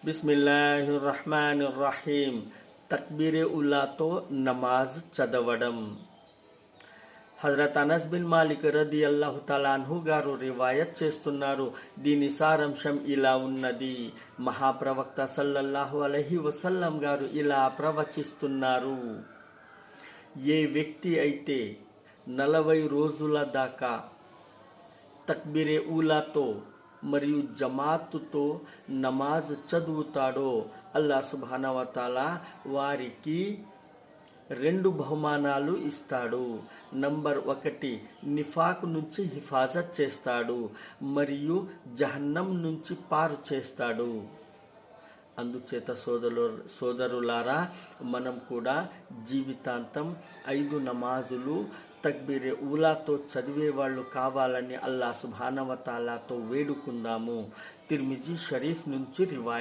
బిస్మిల్లాహిర్రహ్మానిర్రహీం. తక్బీరే ఉల్లాతో నమాజ్ చదవడం. హజరత్ అనస్ బిన్ మాలిక్ రదియల్లాహు తఆలా అన్హు గారు రివాయత్ చేస్తున్నారు. దీని సారాంశం ఇలా ఉన్నది. మహాప్రవక్త సల్లల్లాహు అలైహి వసల్లం గారు ఇలా ప్రవచిస్తున్నారు: ఏ వ్యక్తి అయితే 40 రోజుల దాకా తక్బీరే ఊలాతో మరియు జమాతుతో నమాజ్ చదువుతాడో అల్లాహ్ సుబ్హానహు వ తఆలా వారికి 2 బహుమానాలు ఇస్తాడు. నంబర్ 1, నిఫాక్ నుంచి హిఫాజత్ చేస్తాడు మరియు జహన్నం నుంచి పారు చేస్తాడు. అందుచేత సోదరులారా, మనం కూడా జీవితాంతం 5 నమాజులు తక్బీరే ఊలాతో చదివేవాళ్ళు కావాలని అల్లాహ్ సుబ్హానహు వ తఆలాతో వేడుకుందాము. తిర్మిజీ షరీఫ్ నుంచి రివాయత్.